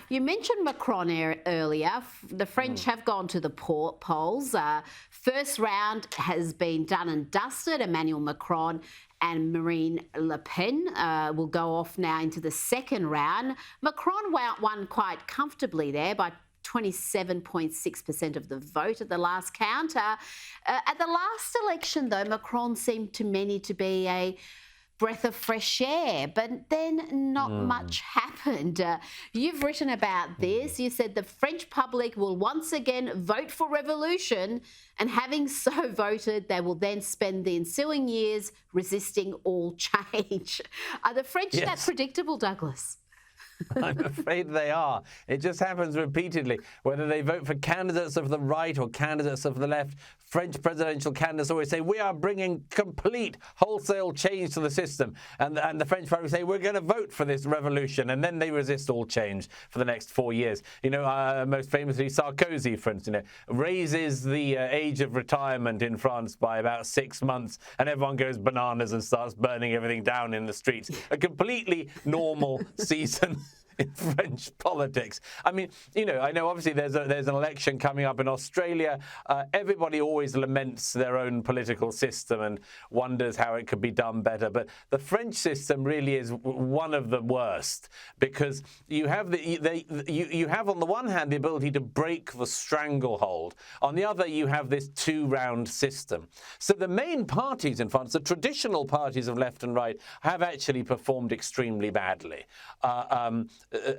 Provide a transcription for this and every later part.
You mentioned Macron earlier. The French have gone to the polls. First round has been done and dusted. Emmanuel Macron and Marine Le Pen will go off now into the second round. Macron won quite comfortably there by 27.6% of the vote at the last count. At the last election, though, Macron seemed to many to be a breath of fresh air, but then not much happened. You've written about this. You said the French public will once again vote for revolution, and having so voted, they will then spend the ensuing years resisting all change. Are the French that predictable, Douglas? I'm afraid they are. It just happens repeatedly. Whether they vote for candidates of the right or candidates of the left, French presidential candidates always say, we are bringing complete wholesale change to the system. And the French public say, we're going to vote for this revolution. And then they resist all change for the next 4 years. You know, most famously, Sarkozy, for instance, raises the age of retirement in France by about 6 months. And everyone goes bananas and starts burning everything down in the streets. A completely normal season in French politics. I mean, you know, I know obviously there's an election coming up in Australia. Everybody always laments their own political system and wonders how it could be done better. But the French system really is one of the worst, because you have you have on the one hand the ability to break the stranglehold. On the other, you have this two-round system. So the main parties in France, the traditional parties of left and right, have actually performed extremely badly.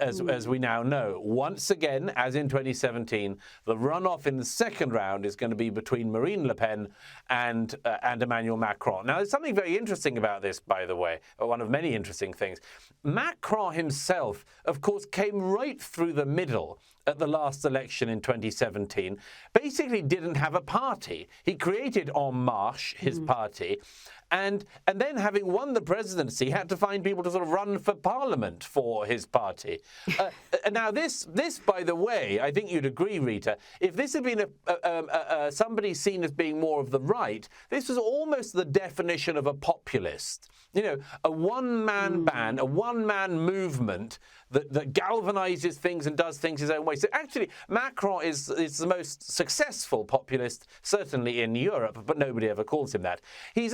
As we now know. Once again, as in 2017, the runoff in the second round is going to be between Marine Le Pen and Emmanuel Macron. Now, there's something very interesting about this, by the way, one of many interesting things. Macron himself, of course, came right through the middle at the last election in 2017, basically didn't have a party. He created En Marche, his party, and then having won the presidency, had to find people to sort of run for parliament for his party. Now, this, by the way, I think you'd agree, Rita, if this had been somebody seen as being more of the right, this was almost the definition of a populist. You know, a one-man band, a one-man movement that galvanizes things and does things his own way. So actually, Macron is the most successful populist, certainly in Europe, but nobody ever calls him that. He's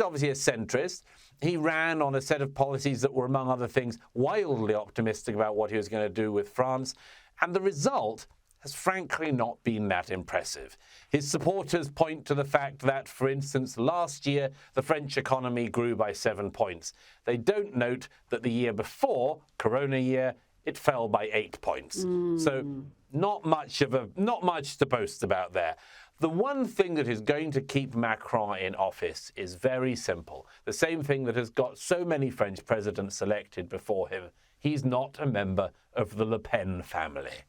obviously a centrist. He ran on a set of policies that were, among other things, wildly optimistic about what he was going to do with France. And the result has frankly not been that impressive. His supporters point to the fact that, for instance, last year, the French economy grew by 7 points. They don't note that the year before, Corona year, it fell by 8 points. So not much to boast about there. The one thing that is going to keep Macron in office is very simple. The same thing that has got so many French presidents elected before him. He's not a member of the Le Pen family.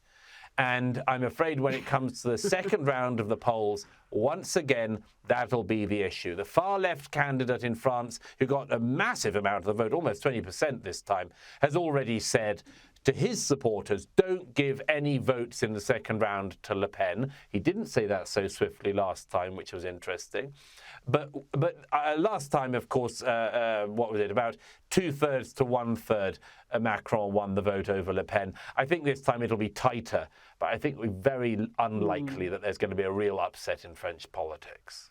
And I'm afraid when it comes to the second round of the polls, once again, that'll be the issue. The far-left candidate in France, who got a massive amount of the vote, almost 20% this time, has already said to his supporters, don't give any votes in the second round to Le Pen. He didn't say that so swiftly last time, which was interesting. But last time, of course, what was it, about 2/3 to 1/3, Macron won the vote over Le Pen. I think this time it'll be tighter, but I think we're very unlikely that there's going to be a real upset in French politics.